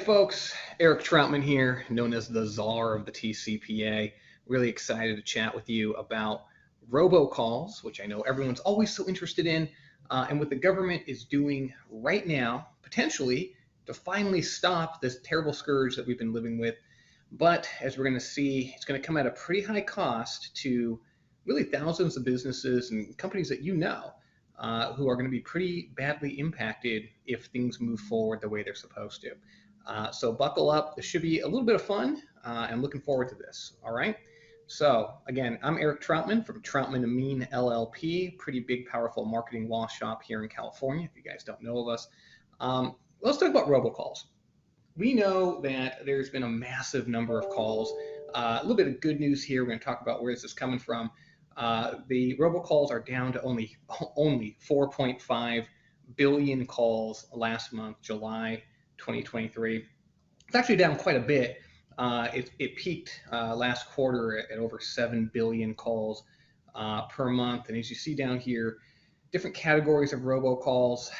folks, Eric Troutman here, known as the czar of the TCPA. Really excited to chat with you about robocalls, which I know everyone's always so interested in, and what the government is doing right now, potentially, to finally stop this terrible scourge that we've been living with. But as we're going to see, it's going to come at a pretty high cost to really thousands of businesses and companies that you know who are going to be pretty badly impacted if things move forward the way they're supposed to. So buckle up. This should be a little bit of fun. I'm looking forward to this. All right. So again, I'm Eric Troutman from Troutman Amin LLP, pretty big, powerful marketing law shop here in California. If you guys don't know of us, let's talk about robocalls. We know that there's been a massive number of calls. A little bit of good news here. We're going to talk about where this is coming from. The robocalls are down to only 4.5 billion calls last month, July 2023. It's actually down quite a bit. It peaked last quarter at over 7 billion calls per month. And as you see down here, different categories of robocalls,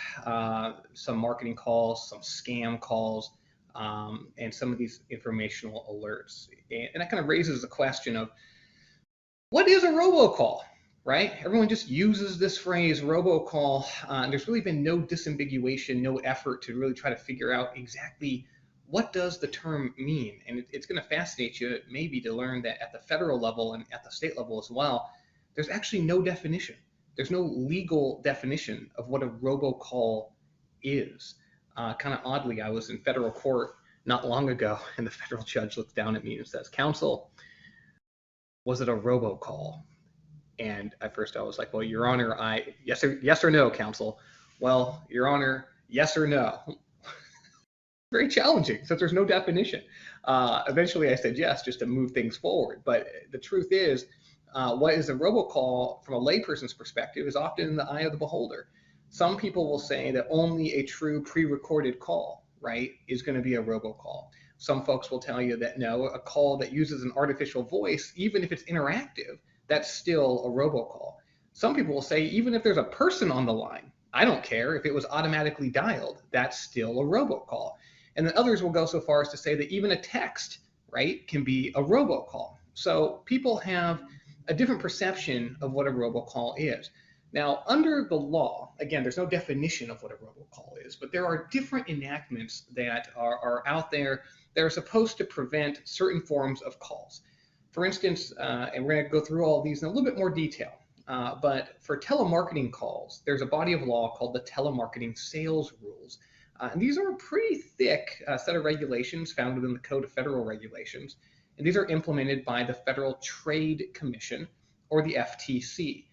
some marketing calls, some scam calls, and some of these informational alerts. And that kind of raises the question of, what is a robocall, right? Everyone just uses this phrase robocall, and there's really been no disambiguation, no effort to really try to figure out exactly what does the term mean. And it's going to fascinate you maybe to learn that at the federal level and at the state level as well, there's actually no definition. There's no legal definition of what a robocall is. Kind of oddly, I was in federal court not long ago, and the federal judge looks down at me and says, "Counsel, was it a robocall?" And at first I was like, "Well, Your Honor, yes or no, counsel." "Well, Your Honor, yes or no." Very challenging since there's no definition. Eventually I said yes, just to move things forward. But the truth is, what is a robocall from a layperson's perspective is often in the eye of the beholder. Some people will say that only a true pre-recorded call, right, is going to be a robocall. Some folks will tell you that no, a call that uses an artificial voice, even if it's interactive, that's still a robocall. Some people will say even if there's a person on the line, I don't care if it was automatically dialed, that's still a robocall. And then others will go so far as to say that even a text, right, can be a robocall. So people have a different perception of what a robocall is. Now, under the law, again, there's no definition of what a robocall is, but there are different enactments that are out there that are supposed to prevent certain forms of calls. For instance, and we're going to go through all of these in a little bit more detail, but for telemarketing calls, there's a body of law called the Telemarketing Sales Rules. And these are a pretty thick set of regulations found within the Code of Federal Regulations. And these are implemented by the Federal Trade Commission, or the FTC.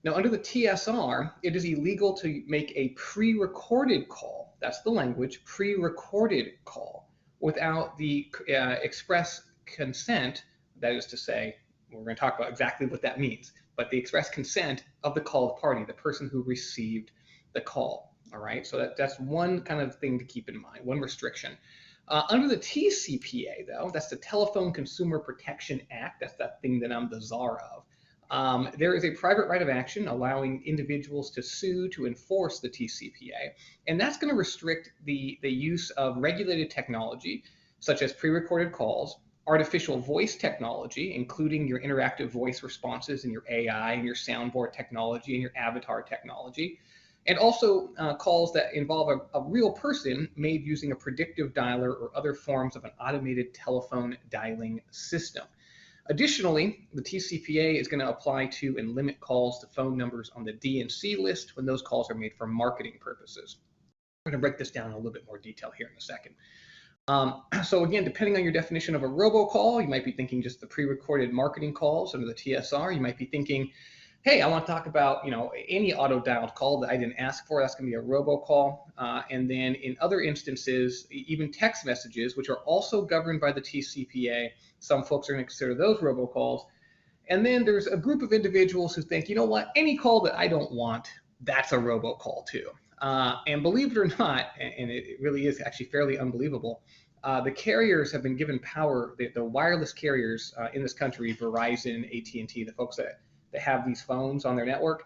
Now, under the TSR, it is illegal to make a pre-recorded call, that's the language, pre-recorded call, without the express consent, that is to say, we're going to talk about exactly what that means, but the express consent of the called party, the person who received the call. All right, so that's one kind of thing to keep in mind, one restriction. Under the TCPA, though, that's the Telephone Consumer Protection Act, that's that thing that I'm the czar of. There is a private right of action allowing individuals to sue to enforce the TCPA, and that's going to restrict the use of regulated technology, such as pre-recorded calls, artificial voice technology, including your interactive voice responses and your AI and your soundboard technology and your avatar technology, and also calls that involve a real person made using a predictive dialer or other forms of an automated telephone dialing system. Additionally, the TCPA is going to apply to and limit calls to phone numbers on the D&C list when those calls are made for marketing purposes. We're going to break this down in a little bit more detail here in a second. So again, depending on your definition of a robocall, you might be thinking just the pre-recorded marketing calls under the TSR. You might be thinking, hey, I want to talk about, any auto-dialed call that I didn't ask for. That's going to be a robocall. And then in other instances, even text messages, which are also governed by the TCPA, some folks are going to consider those robocalls. And then there's a group of individuals who think, you know what, any call that I don't want, that's a robocall too. And believe it or not, and it really is actually fairly unbelievable, the carriers have been given power, the wireless carriers in this country, Verizon, AT&T, the folks that have these phones on their network,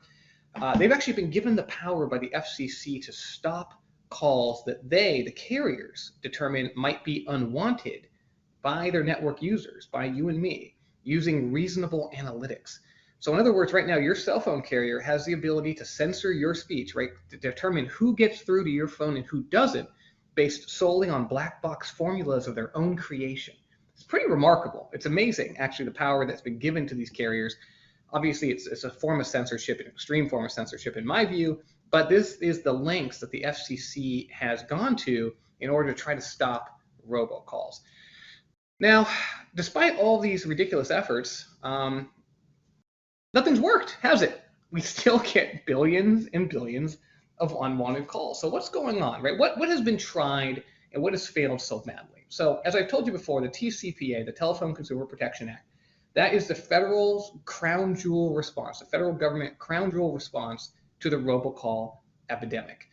they've actually been given the power by the FCC to stop calls that they, the carriers, determine might be unwanted by their network users, by you and me, using reasonable analytics. So in other words, right now, your cell phone carrier has the ability to censor your speech, right, to determine who gets through to your phone and who doesn't, based solely on black box formulas of their own creation. It's pretty remarkable. It's amazing, actually, the power that's been given to these carriers. Obviously, it's a form of censorship, an extreme form of censorship in my view, but this is the lengths that the FCC has gone to in order to try to stop robocalls. Now, despite all these ridiculous efforts, nothing's worked, has it? We still get billions and billions of unwanted calls. So what's going on, right? What has been tried and what has failed so badly? So as I've told you before, the TCPA, the Telephone Consumer Protection Act, that is the federal crown jewel response, the federal government crown jewel response to the robocall epidemic.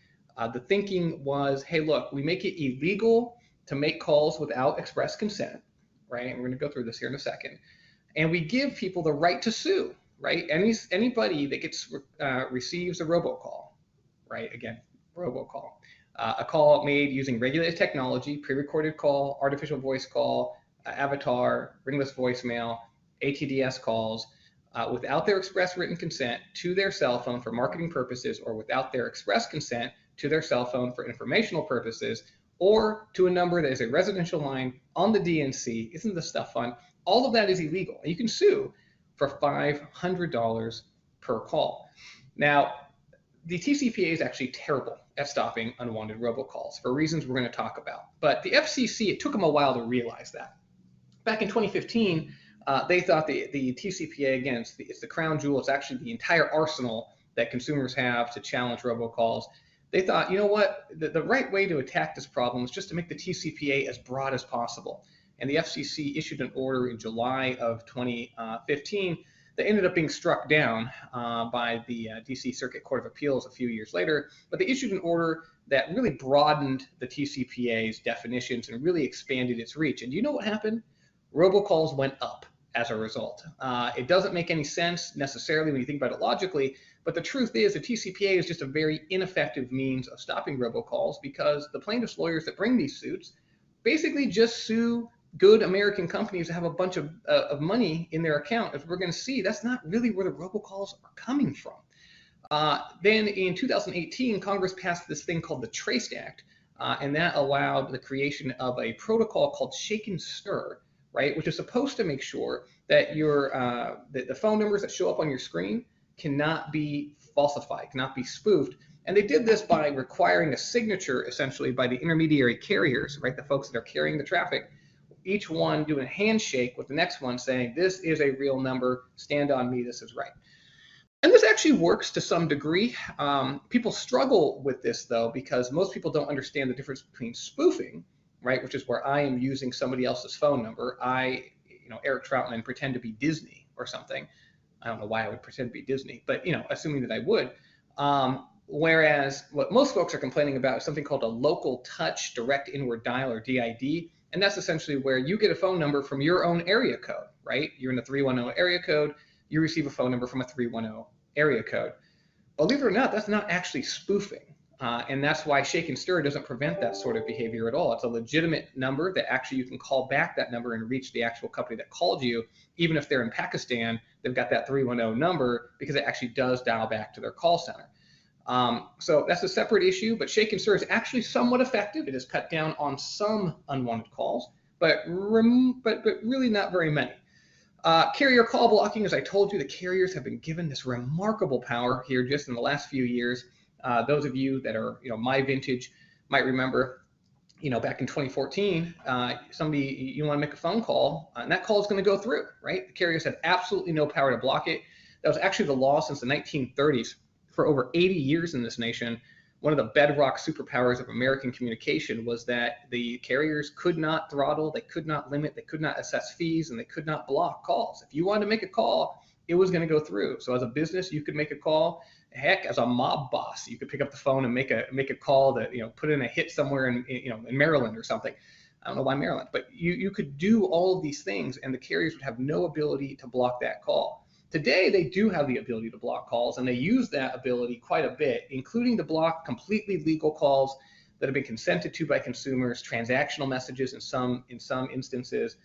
The thinking was, hey, look, we make it illegal to make calls without express consent, right? And we're going to go through this here in a second. And we give people the right to sue, right? Anybody that receives a robocall, right? Again, robocall, a call made using regulated technology, pre-recorded call, artificial voice call, avatar, ringless voicemail, ATDS calls, without their express written consent to their cell phone for marketing purposes, or without their express consent to their cell phone for informational purposes, or to a number that is a residential line on the DNC. Isn't this stuff fun? All of that is illegal. You can sue for $500 per call. Now, the TCPA is actually terrible at stopping unwanted robocalls for reasons we're going to talk about. But the FCC, it took them a while to realize that. Back in 2015, they thought the TCPA, again, it's the crown jewel. It's actually the entire arsenal that consumers have to challenge robocalls. They thought, you know what, the right way to attack this problem is just to make the TCPA as broad as possible. And the FCC issued an order in July of 2015 that ended up being struck down by the DC Circuit Court of Appeals a few years later. But they issued an order that really broadened the TCPA's definitions and really expanded its reach. And you know what happened? Robocalls went up as a result. It doesn't make any sense necessarily when you think about it logically, but the truth is the TCPA is just a very ineffective means of stopping robocalls, because the plaintiffs' lawyers that bring these suits basically just sue good American companies that have a bunch of money in their account. As we're going to see, that's not really where the robocalls are coming from. Then in 2018, Congress passed this thing called the Trace Act, and that allowed the creation of a protocol called Shake and Stir, right, which is supposed to make sure that the phone numbers that show up on your screen cannot be falsified, cannot be spoofed. And they did this by requiring a signature, essentially, by the intermediary carriers, right, the folks that are carrying the traffic, each one doing a handshake with the next one saying, this is a real number, stand on me, this is right. And this actually works to some degree. People struggle with this, though, because most people don't understand the difference between spoofing, right, which is where I am using somebody else's phone number. Eric Troutman, pretend to be Disney or something. I don't know why I would pretend to be Disney, but, assuming that I would. Whereas what most folks are complaining about is something called a local touch direct inward dial, or DID. And that's essentially where you get a phone number from your own area code, right? You're in the 310 area code. You receive a phone number from a 310 area code. Believe it or not, that's not actually spoofing. And that's why Shake and Stir doesn't prevent that sort of behavior at all. It's a legitimate number that actually you can call back that number and reach the actual company that called you. Even if they're in Pakistan, they've got that 310 number because it actually does dial back to their call center. So that's a separate issue, but Shake and Stir is actually somewhat effective. It has cut down on some unwanted calls, but really not very many. Carrier call blocking, as I told you, the carriers have been given this remarkable power here just in the last few years. Those of you that are, my vintage might remember, back in 2014, you want to make a phone call, and that call is going to go through, right? The carriers had absolutely no power to block it. That was actually the law since the 1930s. For over 80 years in this nation. One of the bedrock superpowers of American communication was that the carriers could not throttle, they could not limit, they could not assess fees, and they could not block calls. If you wanted to make a call, it was going to go through. So as a business, you could make a call. Heck, as a mob boss, you could pick up the phone and make a call that, put in a hit somewhere in Maryland or something. I don't know why Maryland, but you could do all of these things, and the carriers would have no ability to block that call. Today, they do have the ability to block calls, and they use that ability quite a bit, including to block completely legal calls that have been consented to by consumers, transactional messages in some instances.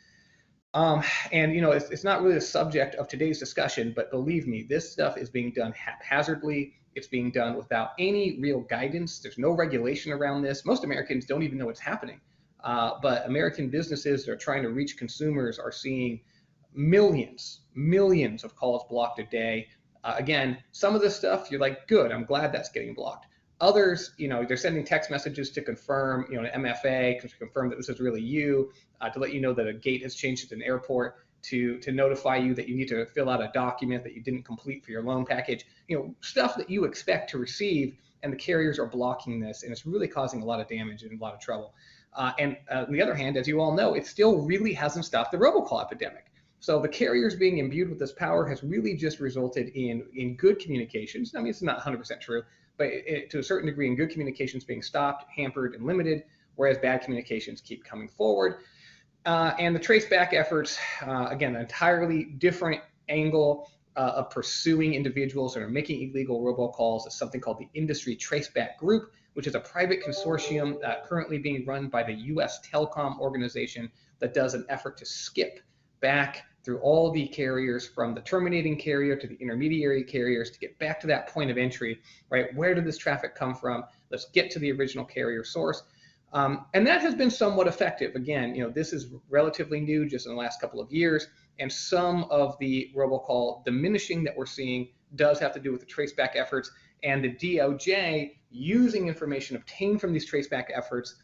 And it's not really the subject of today's discussion, but believe me, this stuff is being done haphazardly. It's being done without any real guidance. There's no regulation around this. Most Americans don't even know what's happening. But American businesses that are trying to reach consumers are seeing millions of calls blocked a day. Again, some of this stuff, you're like, good, I'm glad that's getting blocked. Others, they're sending text messages to confirm, an MFA, to confirm that this is really you, to let you know that a gate has changed at an airport, to notify you that you need to fill out a document that you didn't complete for your loan package, stuff that you expect to receive, and the carriers are blocking this, and it's really causing a lot of damage and a lot of trouble. And on the other hand, as you all know, it still really hasn't stopped the robocall epidemic. So the carriers being imbued with this power has really just resulted in good communications. I mean, it's not 100% true, but to a certain degree, in good communications being stopped, hampered, and limited, whereas bad communications keep coming forward. And the traceback efforts, again, an entirely different angle of pursuing individuals that are making illegal robocalls is something called the Industry Traceback Group, which is a private consortium currently being run by the U.S. Telecom Organization that does an effort to skip back through all the carriers, from the terminating carrier to the intermediary carriers, to get back to that point of entry, right? Where did this traffic come from? Let's get to the original carrier source. And that has been somewhat effective. Again, this is relatively new, just in the last couple of years, and some of the robocall diminishing that we're seeing does have to do with the traceback efforts and the DOJ using information obtained from these traceback efforts,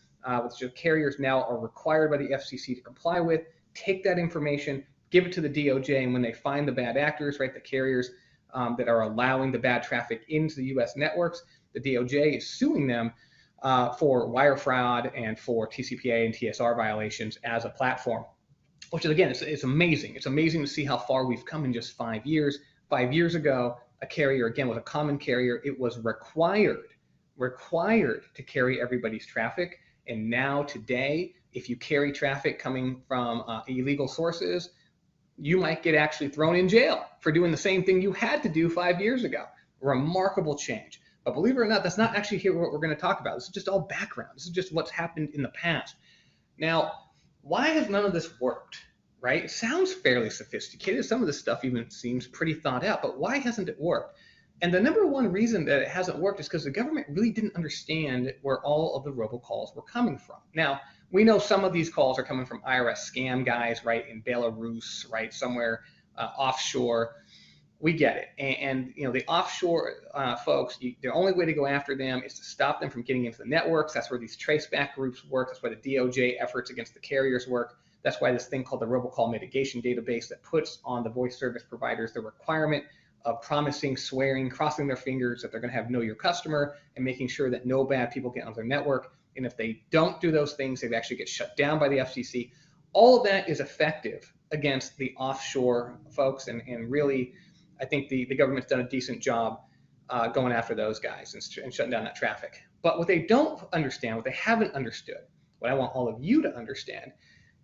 which carriers now are required by the FCC to comply with. Take that information, give it to the DOJ, and when they find the bad actors, right, the carriers that are allowing the bad traffic into the U.S. networks, the DOJ is suing them for wire fraud and for TCPA and TSR violations as a platform, which is, again, it's amazing. It's amazing to see how far we've come in just 5 years. 5 years ago, a carrier, again, with a common carrier, it was required to carry everybody's traffic. And now today, if you carry traffic coming from illegal sources, you might get actually thrown in jail for doing the same thing you had to do 5 years ago. Remarkable change. But believe it or not, that's not actually here what we're going to talk about. This is just all background. This is just what's happened in the past. Now, why has none of this worked, right? It sounds fairly sophisticated. Some of this stuff even seems pretty thought out, but why hasn't it worked? And the number one reason that it hasn't worked is because the government really didn't understand where all of the robocalls were coming from. Now, we know some of these calls are coming from IRS scam guys, right, in Belarus, right, somewhere offshore. We get it. And the offshore folks, the only way to go after them is to stop them from getting into the networks. That's where these traceback groups work. That's why the DOJ efforts against the carriers work. That's why this thing called the robocall mitigation database that puts on the voice service providers the requirement of promising, swearing, crossing their fingers that they're going to have know your customer and making sure that no bad people get on their network. And if they don't do those things, they actually get shut down by the FCC. All of that is effective against the offshore folks. And really, I think the government's done a decent job going after those guys and shutting down that traffic. But what they don't understand, what they haven't understood, what I want all of you to understand,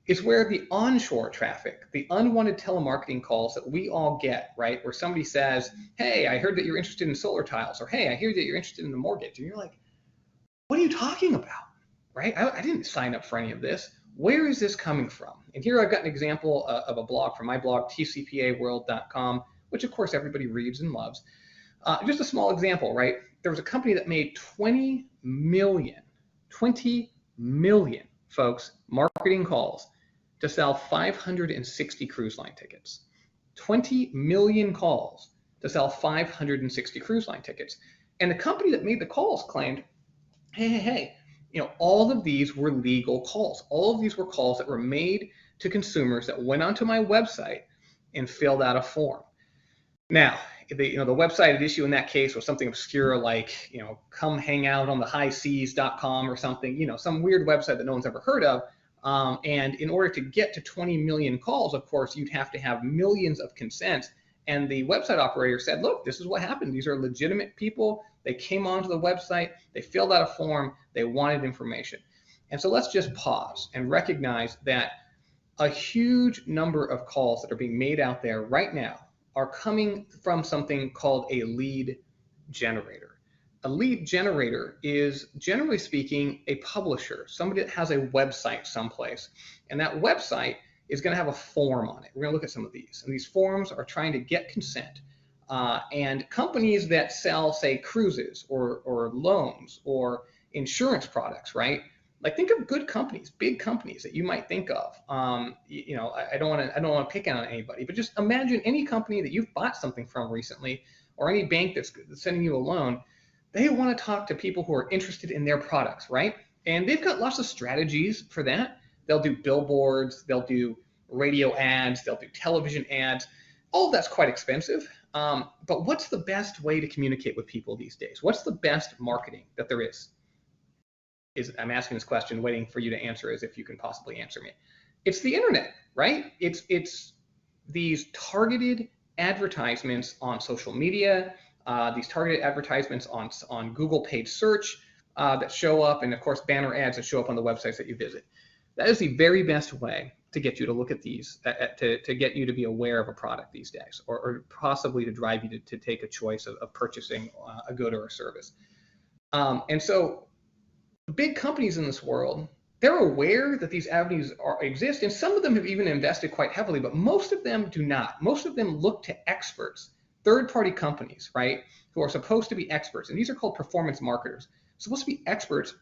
is where the onshore traffic, the unwanted telemarketing calls that we all get, right, where somebody says, hey, I heard that you're interested in solar tiles, or hey, I hear that you're interested in the mortgage. And you're like, what are you talking about, right? I didn't sign up for any of this. Where is this coming from? And here I've got an example of a blog from my blog, tcpaworld.com, which of course everybody reads and loves. Just a small example, right? There was a company that made 20 million, folks, marketing calls to sell 560 cruise line tickets. 20 million calls to sell 560 cruise line tickets. And the company that made the calls claimed, hey, all of these were legal calls. All of these were calls that were made to consumers that went onto my website and filled out a form. Now, the website at issue in that case was something obscure like, come hang out on the highseas.com or something, some weird website that no one's ever heard of. And in order to get to 20 million calls, of course, you'd have to have millions of consents. And the website operator said, look, this is what happened. These are legitimate people. They came onto the website. They filled out a form. They wanted information. And so let's just pause and recognize that a huge number of calls that are being made out there right now are coming from something called a lead generator. A lead generator is, generally speaking, a publisher, somebody that has a website someplace. And that website is going to have a form on it. We're going to look at some of these. And these forms are trying to get consent. And companies that sell, say, cruises or loans or insurance products, right? Like, think of good companies, big companies that you might think of. You know, I don't want to pick on anybody, but just imagine any company that you've bought something from recently, or any bank that's sending you a loan. They want to talk to people who are interested in their products, right? And they've got lots of strategies for that. They'll do billboards, they'll do radio ads, they'll do television ads. All of that's quite expensive. But what's the best way to communicate with people these days? What's the best marketing that there is? I'm asking this question, waiting for you to answer as if you can possibly answer me. It's the internet, right? It's these targeted advertisements on social media, these targeted advertisements on Google paid search that show up, and of course banner ads that show up on the websites that you visit. That is the very best way to get you to look at these, to get you to be aware of a product these days, or possibly to drive you to take a choice of purchasing a good or a service. And so big companies in this world, they're aware that these avenues exist, and some of them have even invested quite heavily, but most of them do not. Most of them look to experts, third-party companies, right, who are supposed to be experts, and these are called performance marketers, supposed to be experts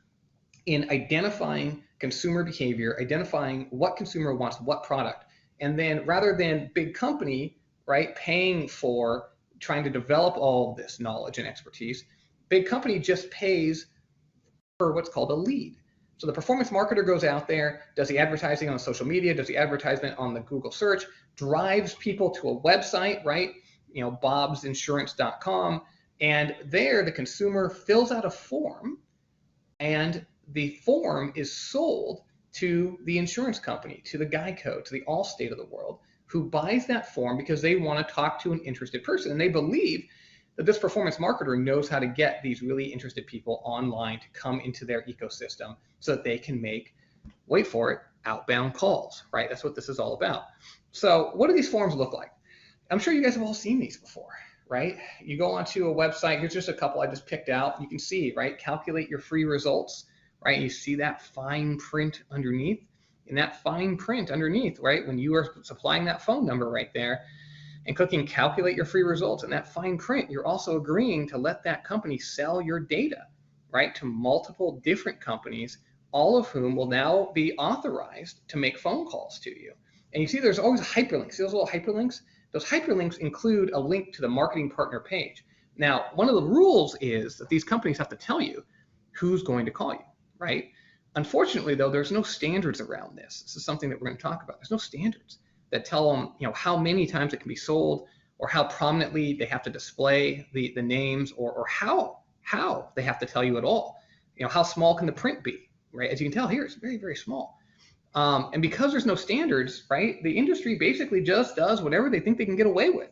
in identifying consumer behavior, identifying what consumer wants, what product, and then rather than big company, right, paying for trying to develop all of this knowledge and expertise, big company just pays for what's called a lead. So the performance marketer goes out there, does the advertising on social media, does the advertisement on the Google search, drives people to a website, right? You know, bobsinsurance.com, and there the consumer fills out a form, and the form is sold to the insurance company, to the Geico, to the Allstate of the world, who buys that form because they want to talk to an interested person, and they believe that this performance marketer knows how to get these really interested people online to come into their ecosystem so that they can make, wait for it, outbound calls, right? That's what this is all about. So what do these forms look like? I'm sure you guys have all seen these before, right? You go onto a website, here's just a couple I just picked out. You can see, right, calculate your free results, right? You see that fine print underneath. In that fine print underneath, right, when you are supplying that phone number right there, and clicking calculate your free results, in that fine print, you're also agreeing to let that company sell your data, right, to multiple different companies, all of whom will now be authorized to make phone calls to you. And you see there's always hyperlinks. See those little hyperlinks? Those hyperlinks include a link to the marketing partner page. Now, one of the rules is that these companies have to tell you who's going to call you, right? Unfortunately, though, there's no standards around this. This is something that we're going to talk about. There's no standards that tell them, you know, how many times it can be sold, or how prominently they have to display the names, or how they have to tell you at all. You know, how small can the print be, right? As you can tell here, it's very, very small. And because there's no standards, right, the industry basically just does whatever they think they can get away with.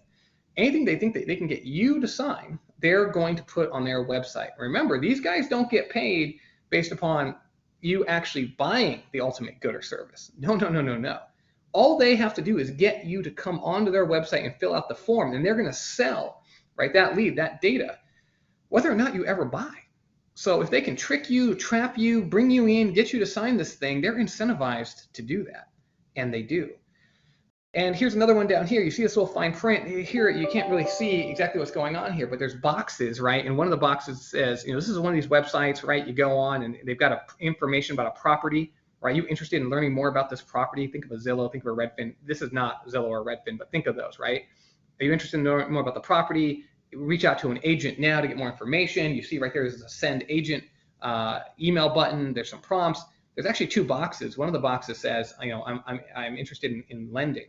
Anything they think that they can get you to sign, they're going to put on their website. Remember, these guys don't get paid based upon you actually buying the ultimate good or service. No, no, no, no, no. All they have to do is get you to come onto their website and fill out the form, and they're going to sell, right, that lead, that data, whether or not you ever buy. So if they can trick you, trap you, bring you in, get you to sign this thing, they're incentivized to do that, and they do. And here's another one down here. You see this little fine print here. You can't really see exactly what's going on here, but there's boxes, right? And one of the boxes says, you know, this is one of these websites, right? You go on and they've got information about a property. Are you interested in learning more about this property? Think of a Zillow, think of a Redfin. This is not Zillow or Redfin, but think of those, right? Are you interested in knowing more about the property? Reach out to an agent now to get more information. You see right there is a send agent email button. There's some prompts. There's actually two boxes. One of the boxes says, you know, I'm interested in lending.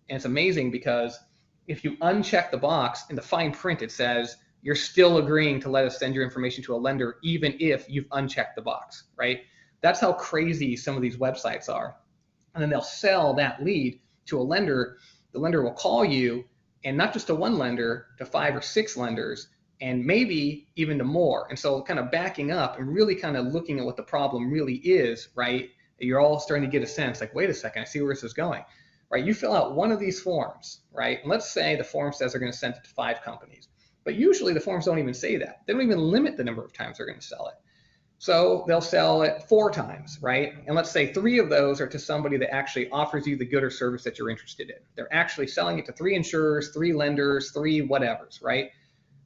And it's amazing because if you uncheck the box in the fine print, it says you're still agreeing to let us send your information to a lender even if you've unchecked the box, right? That's how crazy some of these websites are. And then they'll sell that lead to a lender. The lender will call you, and not just to one lender, to 5 or 6 lenders, and maybe even to more. And so kind of backing up and really kind of looking at what the problem really is, right? You're all starting to get a sense like, wait a second, I see where this is going, right? You fill out one of these forms, right? And let's say the form says they're going to send it to 5 companies. But usually the forms don't even say that. They don't even limit the number of times they're going to sell it. So they'll sell it 4 times, right? And let's say 3 of those are to somebody that actually offers you the good or service that you're interested in. They're actually selling it to 3 insurers, 3 lenders, 3 whatevers, right?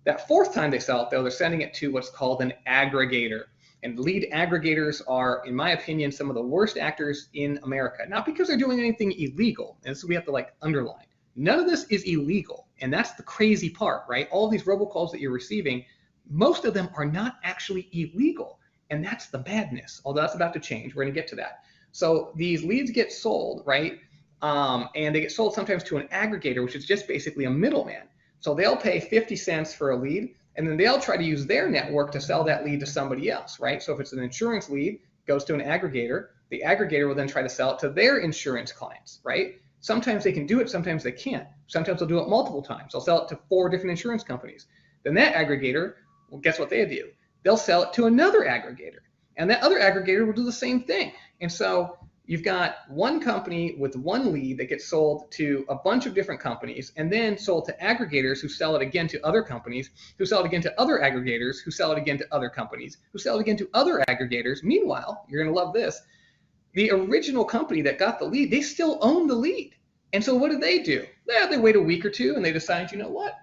That 4th time they sell it, though, they're sending it to what's called an aggregator. And lead aggregators are, in my opinion, some of the worst actors in America. Not because they're doing anything illegal, and this we have to underline. None of this is illegal, and that's the crazy part, right? All these robocalls that you're receiving, most of them are not actually illegal. And that's the madness, although that's about to change. We're going to get to that. So these leads get sold, right? And they get sold sometimes to an aggregator, which is just basically a middleman. So they'll pay 50 cents for a lead, and then they'll try to use their network to sell that lead to somebody else, right? So if it's an insurance lead, it goes to an aggregator. The aggregator will then try to sell it to their insurance clients, right? Sometimes they can do it, sometimes they can't. Sometimes they'll do it multiple times. They'll sell it to 4 different insurance companies. Then that aggregator, well, guess what they do? They'll sell it to another aggregator, and that other aggregator will do the same thing. And so you've got one company with one lead that gets sold to a bunch of different companies and then sold to aggregators who sell it again to other companies, who sell it again to other aggregators, who sell it again to other companies, who sell it again to other aggregators. Meanwhile, you're going to love this, the original company that got the lead, they still own the lead. And so what do? They wait a week or 2 and they decide, you know what?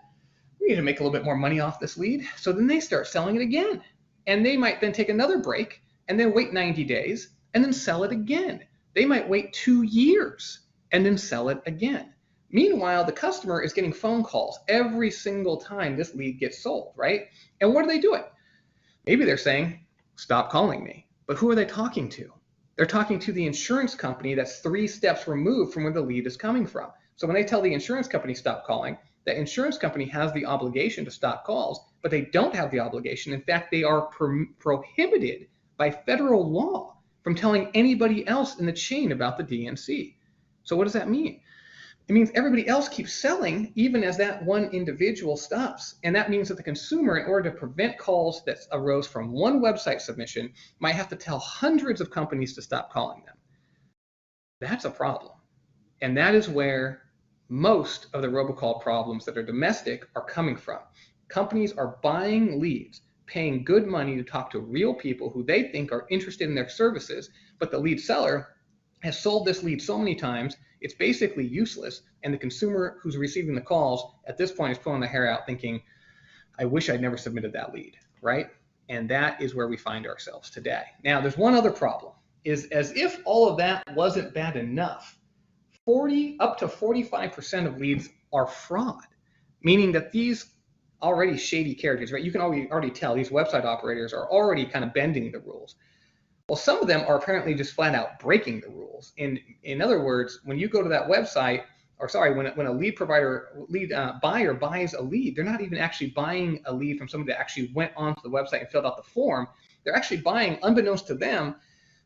We need to make a little bit more money off this lead. So then they start selling it again. And they might then take another break and then wait 90 days and then sell it again. They might wait 2 years and then sell it again. Meanwhile, the customer is getting phone calls every single time this lead gets sold, right? And what are they doing? Maybe they're saying, stop calling me. But who are they talking to? They're talking to the insurance company that's 3 steps removed from where the lead is coming from. So when they tell the insurance company stop calling, the insurance company has the obligation to stop calls, but they don't have the obligation. In fact, they are prohibited by federal law from telling anybody else in the chain about the DNC. So what does that mean? It means everybody else keeps selling even as that one individual stops. And that means that the consumer, in order to prevent calls that arose from one website submission, might have to tell hundreds of companies to stop calling them. That's a problem. And that is where most of the robocall problems that are domestic are coming from. Companies are buying leads, paying good money to talk to real people who they think are interested in their services, but the lead seller has sold this lead so many times, it's basically useless, and the consumer who's receiving the calls at this point is pulling their hair out thinking, I wish I'd never submitted that lead, right? And that is where we find ourselves today. Now, there's one other problem, is as if all of that wasn't bad enough, up to 45% of leads are fraud, meaning that these already shady characters, right? You can already tell these website operators are already kind of bending the rules. Well, some of them are apparently just flat out breaking the rules. In other words, when you go to that website, when a lead buyer buys a lead, they're not even actually buying a lead from somebody that actually went onto the website and filled out the form. They're actually buying, unbeknownst to them,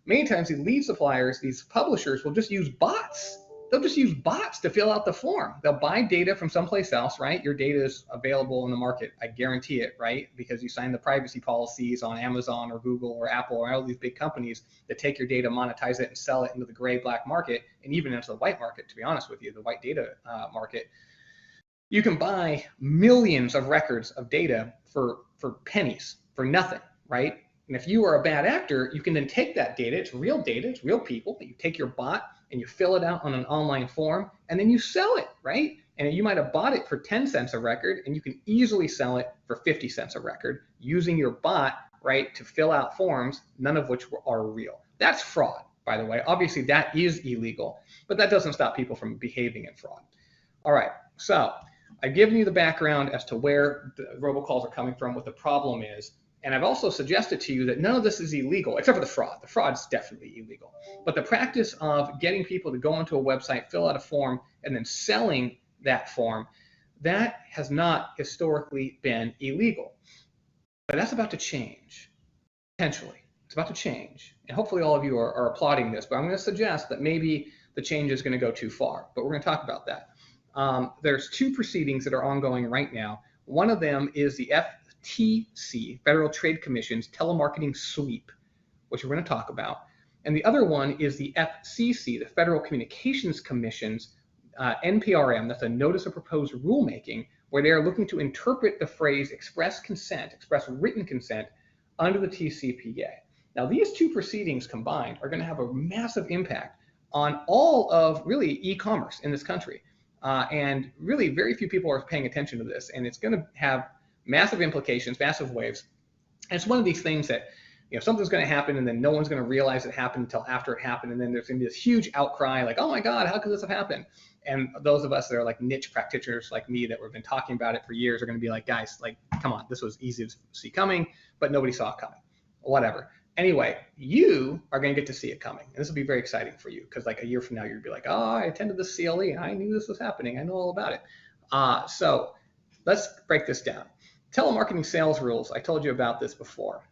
many times these lead suppliers, these publishers will just use bots. They'll just use bots to fill out the form. They'll buy data from someplace else, right? Your data is available in the market, I guarantee it, right? Because you sign the privacy policies on Amazon or Google or Apple or all these big companies that take your data, monetize it, and sell it into the gray black market, and even into the white market, to be honest with you, the white data market. You can buy millions of records of data for pennies, for nothing, right? And if you are a bad actor, you can then take that data, it's real people, you take your bot and you fill it out on an online form, and then you sell it, right? And you might have bought it for 10 cents a record, and you can easily sell it for 50 cents a record using your bot, right, to fill out forms, none of which are real. That's fraud, by the way. Obviously, that is illegal, but that doesn't stop people from behaving in fraud. All right, so I've given you the background as to where the robocalls are coming from, what the problem is. And I've also suggested to you that none of this is illegal, except for the fraud. The fraud's definitely illegal. But the practice of getting people to go onto a website, fill out a form, and then selling that form, that has not historically been illegal. But that's about to change, potentially. It's about to change. And hopefully all of you are applauding this, but I'm going to suggest that maybe the change is going to go too far. But we're going to talk about that. There's 2 proceedings that are ongoing right now. One of them is the FTC, Federal Trade Commission's telemarketing sweep, which we're going to talk about. And the other one is the FCC, the Federal Communications Commission's NPRM, that's a Notice of Proposed Rulemaking, where they are looking to interpret the phrase express consent, express written consent, under the TCPA. Now, these two proceedings combined are going to have a massive impact on all of really e-commerce in this country. And really very few people are paying attention to this, and it's going to have massive implications, massive waves. And it's one of these things that, something's going to happen and then no one's going to realize it happened until after it happened, and then there's going to be this huge outcry like, oh my God, how could this have happened? And those of us that are like niche practitioners like me that have been talking about it for years are going to be like, guys, like, come on, this was easy to see coming, but nobody saw it coming. Whatever. Anyway, you are going to get to see it coming. And this will be very exciting for you, because like a year from now, you'll be like, oh, I attended the CLE and I knew this was happening. I know all about it. So let's break this down. Telemarketing sales rules, I told you about this before.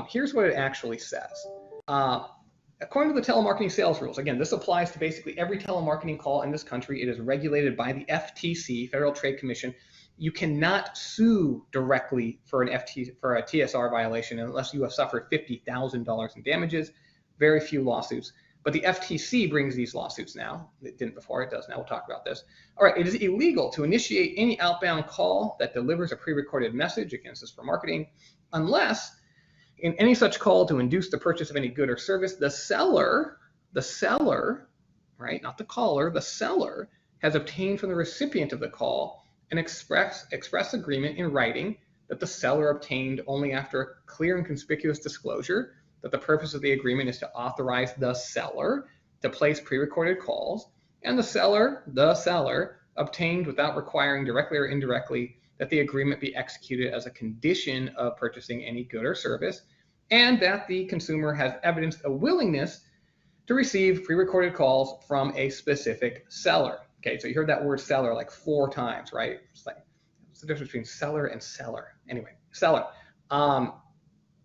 Here's what it actually says. According to the telemarketing sales rules, again, this applies to basically every telemarketing call in this country. It is regulated by the FTC, Federal Trade Commission. You cannot sue directly for a TSR violation unless you have suffered $50,000 in damages. Very few lawsuits. But the FTC brings these lawsuits now. It didn't before, it does now. We'll talk about this. All right, it is illegal to initiate any outbound call that delivers a pre-recorded message, against this for marketing, unless in any such call to induce the purchase of any good or service, the seller, right, not the caller, the seller has obtained from the recipient of the call an express agreement in writing that the seller obtained only after clear and conspicuous disclosure that the purpose of the agreement is to authorize the seller to place pre-recorded calls, and the seller obtained without requiring directly or indirectly that the agreement be executed as a condition of purchasing any good or service, and that the consumer has evidenced a willingness to receive pre-recorded calls from a specific seller. Okay, so you heard that word seller like 4 times, right? It's like, what's the difference between seller and seller? Anyway, seller.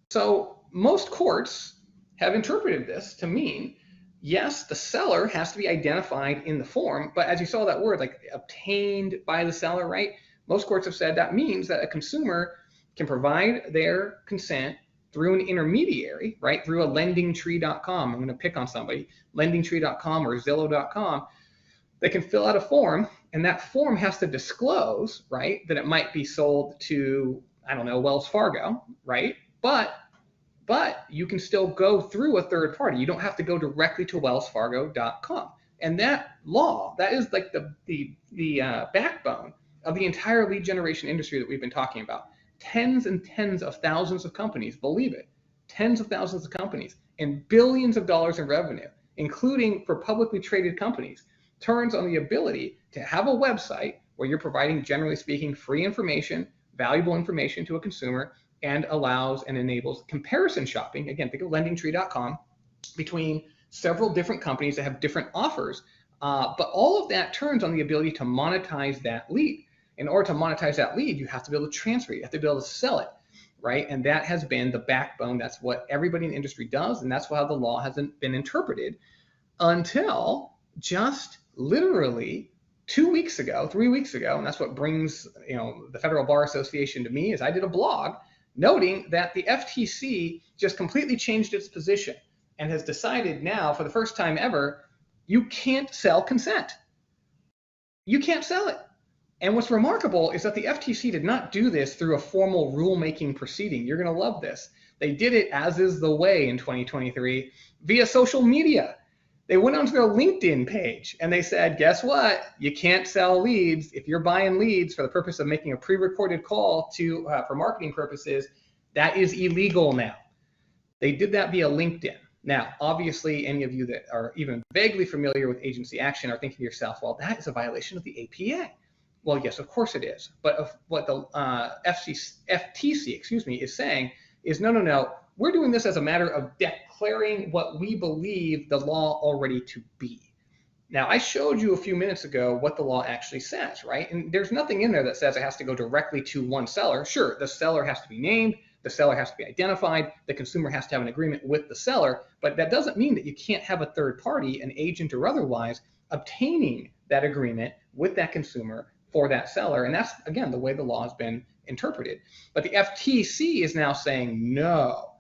So most courts have interpreted this to mean, yes, the seller has to be identified in the form, but as you saw that word, like obtained by the seller, right? Most courts have said that means that a consumer can provide their consent through an intermediary, right? Through a lendingtree.com. I'm going to pick on somebody, lendingtree.com or Zillow.com. They can fill out a form, and that form has to disclose, right, that it might be sold to, I don't know, Wells Fargo, right? But you can still go through a third party. You don't have to go directly to wellsfargo.com. And that law, that is like the backbone of the entire lead generation industry that we've been talking about. Tens and tens of thousands of companies, believe it, tens of thousands of companies and billions of dollars in revenue, including for publicly traded companies, turns on the ability to have a website where you're providing, generally speaking, free information, valuable information to a consumer, and allows and enables comparison shopping. Again, think of lendingtree.com, between several different companies that have different offers. But all of that turns on the ability to monetize that lead. In order to monetize that lead, you have to be able to transfer it. You have to be able to sell it, right? And that has been the backbone. That's what everybody in the industry does, and that's how the law hasn't been interpreted until just literally 2 weeks ago, 3 weeks ago. And that's what brings the Federal Bar Association to me, is I did a blog noting that the FTC just completely changed its position and has decided now, for the first time ever, you can't sell consent. You can't sell it. And what's remarkable is that the FTC did not do this through a formal rulemaking proceeding. You're going to love this. They did it, as is the way in 2023, via social media. They went onto their LinkedIn page and they said, guess what? You can't sell leads. If you're buying leads for the purpose of making a pre-recorded call for marketing purposes, that is illegal now. They did that via LinkedIn. Now, obviously, any of you that are even vaguely familiar with agency action are thinking to yourself, well, that is a violation of the APA. Well, yes, of course it is. But what the FTC, is saying is, no. We're doing this as a matter of declaring what we believe the law already to be. Now, I showed you a few minutes ago what the law actually says, right? And there's nothing in there that says it has to go directly to one seller. Sure, the seller has to be named, the seller has to be identified, the consumer has to have an agreement with the seller, but that doesn't mean that you can't have a third party, an agent or otherwise, obtaining that agreement with that consumer for that seller. And that's, again, the way the law has been interpreted. But the FTC is now saying, no,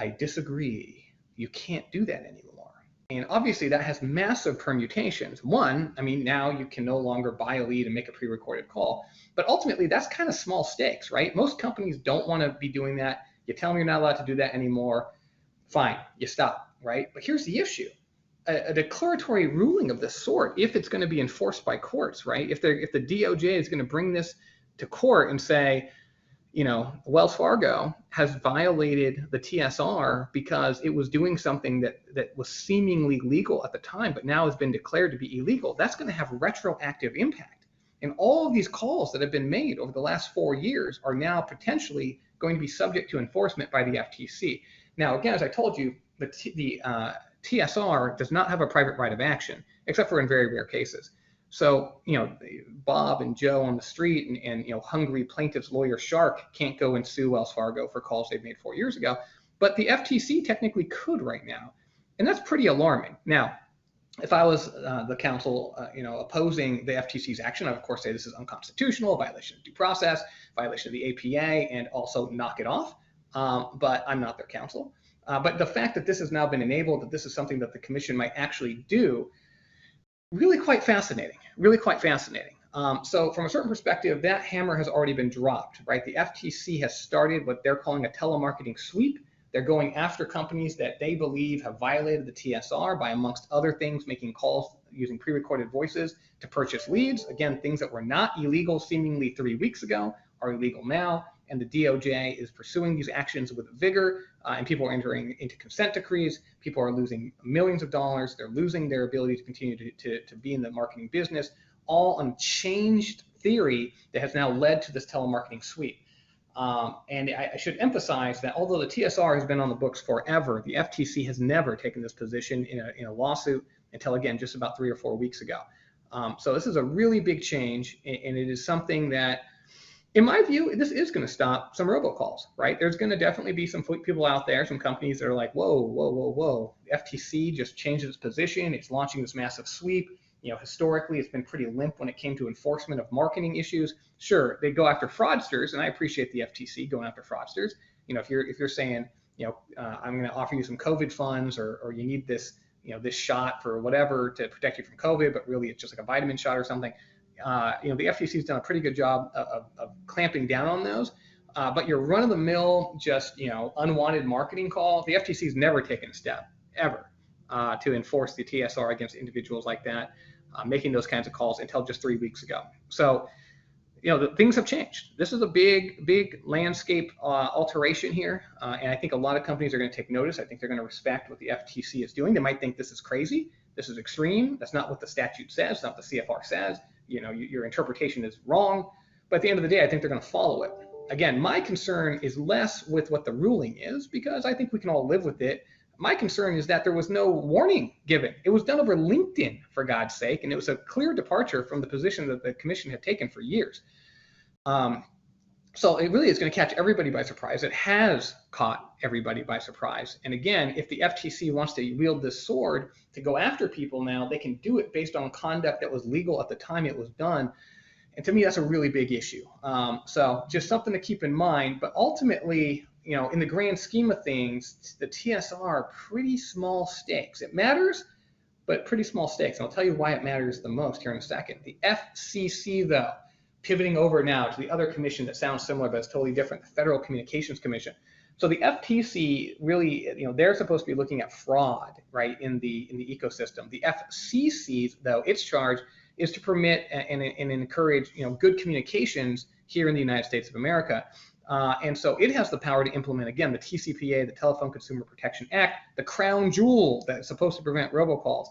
I disagree. You can't do that anymore. And obviously that has massive permutations. One, I mean, now you can no longer buy a lead and make a pre-recorded call, but ultimately that's kind of small stakes, right? Most companies don't want to be doing that. You tell them you're not allowed to do that anymore, fine, you stop, right? But here's the issue. A declaratory ruling of this sort, if it's going to be enforced by courts, right? If the DOJ is going to bring this to court and say, Wells Fargo has violated the TSR because it was doing something that was seemingly legal at the time, but now has been declared to be illegal, that's going to have retroactive impact. And all of these calls that have been made over the last 4 years are now potentially going to be subject to enforcement by the FTC. Now, again, as I told you, the TSR does not have a private right of action, except for in very rare cases. So, Bob and Joe on the street and hungry plaintiff's lawyer Shark can't go and sue Wells Fargo for calls they've made 4 years ago, but the FTC technically could right now, and that's pretty alarming. Now, if I was the counsel, opposing the FTC's action, I would of course say this is unconstitutional, violation of due process, violation of the APA, and also knock it off. But I'm not their counsel. But the fact that this has now been enabled, that this is something that the commission might actually do, really quite fascinating, really quite fascinating. So from a certain perspective, that hammer has already been dropped, right? The FTC has started what they're calling a telemarketing sweep. They're going after companies that they believe have violated the TSR by, amongst other things, making calls using pre-recorded voices to purchase leads. Again, things that were not illegal seemingly 3 weeks ago are illegal now. And the DOJ is pursuing these actions with vigor, and people are entering into consent decrees. People are losing millions of dollars. They're losing their ability to continue to be in the marketing business, all on changed theory that has now led to this telemarketing sweep. And I should emphasize that although the TSR has been on the books forever, the FTC has never taken this position in a lawsuit until, again, just about 3 or 4 weeks ago. So this is a really big change, and it is something that, in my view, this is going to stop some robocalls, right? There's going to definitely be some people out there, some companies that are like, whoa. The FTC just changed its position. It's launching this massive sweep. Historically, it's been pretty limp when it came to enforcement of marketing issues. Sure, they go after fraudsters, and I appreciate the FTC going after fraudsters. If you're saying, I'm going to offer you some COVID funds, or you need this, this shot for whatever to protect you from COVID, but really it's just like a vitamin shot or something. The FTC has done a pretty good job of clamping down on those. But your run-of-the-mill, just unwanted marketing call, the FTC has never taken a step ever to enforce the TSR against individuals like that, making those kinds of calls until just 3 weeks ago. So, things have changed. This is a big landscape alteration here, and I think a lot of companies are going to take notice. I think they're going to respect what the FTC is doing. They might think this is crazy. This is extreme. That's not what the statute says. Not what the CFR says. Your interpretation is wrong. But at the end of the day, I think they're going to follow it. Again, my concern is less with what the ruling is, because I think we can all live with it. My concern is that there was no warning given. It was done over LinkedIn, for God's sake, and it was a clear departure from the position that the commission had taken for years. So it really is going to catch everybody by surprise. It has caught everybody by surprise. And again, if the FTC wants to wield this sword to go after people now, they can do it based on conduct that was legal at the time it was done. And to me, that's a really big issue. So just something to keep in mind. But ultimately, in the grand scheme of things, the TSR are pretty small stakes. It matters, but pretty small stakes. And I'll tell you why it matters the most here in a second. The FCC, though, pivoting over now to the other commission that sounds similar, but it's totally different, the Federal Communications Commission. So the FTC really, they're supposed to be looking at fraud, right, in the ecosystem. The FCC, though, its charge is to permit and encourage, good communications here in the United States of America. And so it has the power to implement, again, the TCPA, the Telephone Consumer Protection Act, the crown jewel that's supposed to prevent robocalls.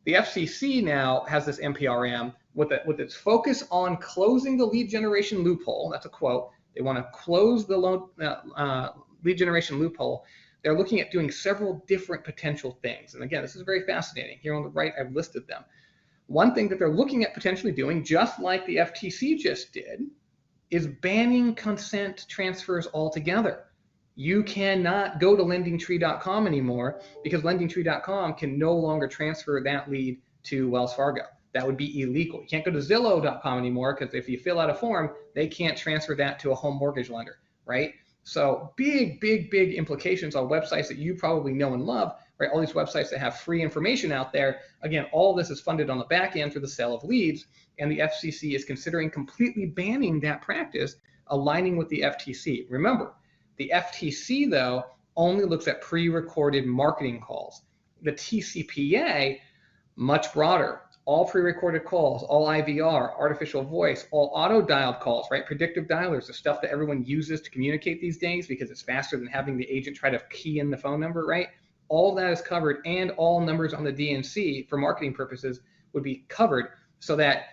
The FCC now has this NPRM with its focus on closing the lead generation loophole. That's a quote. They want to close the lead generation loophole. They're looking at doing several different potential things. And again, this is very fascinating. Here on the right, I've listed them. One thing that they're looking at potentially doing, just like the FTC just did, is banning consent transfers altogether. You cannot go to lendingtree.com anymore because lendingtree.com can no longer transfer that lead to Wells Fargo. That would be illegal. You can't go to Zillow.com anymore because if you fill out a form, they can't transfer that to a home mortgage lender, right? So big, big, big implications on websites that you probably know and love, right? All these websites that have free information out there. Again, all this is funded on the back end through the sale of leads, and the FCC is considering completely banning that practice, aligning with the FTC. Remember, the FTC, though, only looks at pre-recorded marketing calls. The TCPA, much broader. All pre-recorded calls, all IVR, artificial voice, all auto-dialed calls, right? Predictive dialers, the stuff that everyone uses to communicate these days because it's faster than having the agent try to key in the phone number, right? All that is covered, and all numbers on the DNC for marketing purposes would be covered, so that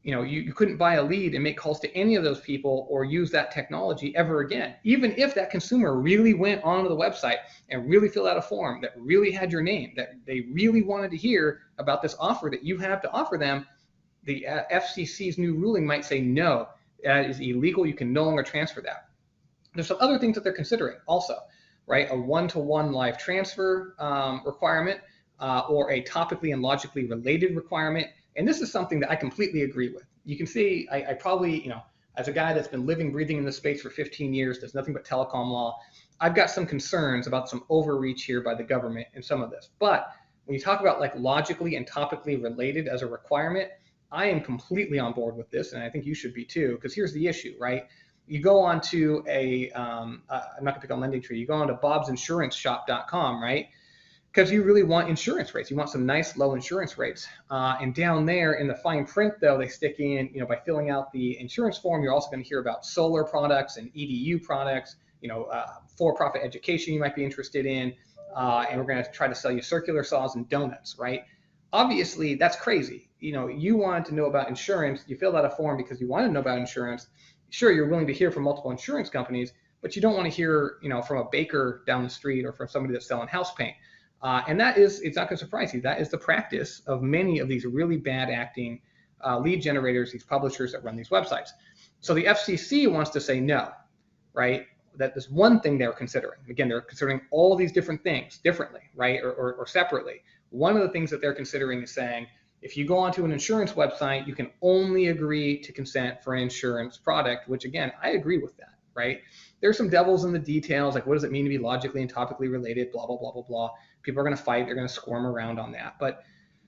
you couldn't buy a lead and make calls to any of those people or use that technology ever again. Even if that consumer really went onto the website and really filled out a form that really had your name, that they really wanted to hear about this offer that you have to offer them, the FCC's new ruling might say, no, that is illegal. You can no longer transfer that. There's some other things that they're considering also, right? A one-to-one live transfer requirement, or a topically and logically related requirement. And this is something that I completely agree with. You can see, I probably, as a guy that's been living, breathing in this space for 15 years, does nothing but telecom law, I've got some concerns about some overreach here by the government in some of this. But when you talk about like logically and topically related as a requirement, I am completely on board with this, and I think you should be too, because here's the issue, right? You go on to I'm not gonna pick on LendingTree, you go on to bobsinsuranceShop.com, right? Because you really want insurance rates. You want some nice low insurance rates. And down there in the fine print, though, they stick in, by filling out the insurance form, you're also going to hear about solar products and EDU products, for-profit education you might be interested in, and we're going to try to sell you circular saws and donuts, right? Obviously, that's crazy. You wanted to know about insurance. You filled out a form because you wanted to know about insurance. Sure, you're willing to hear from multiple insurance companies, but you don't want to hear, from a baker down the street or from somebody that's selling house paint. And it's not going to surprise you, that is the practice of many of these really bad acting lead generators, these publishers that run these websites. So the FCC wants to say no, right? That is one thing they're considering. Again, they're considering all these different things differently, right? Or separately. One of the things that they're considering is saying, if you go onto an insurance website, you can only agree to consent for an insurance product, which again, I agree with that, right? There's some devils in the details, like what does it mean to be logically and topically related, blah, blah, blah, blah, blah. People are going to fight. They're going to squirm around on that. But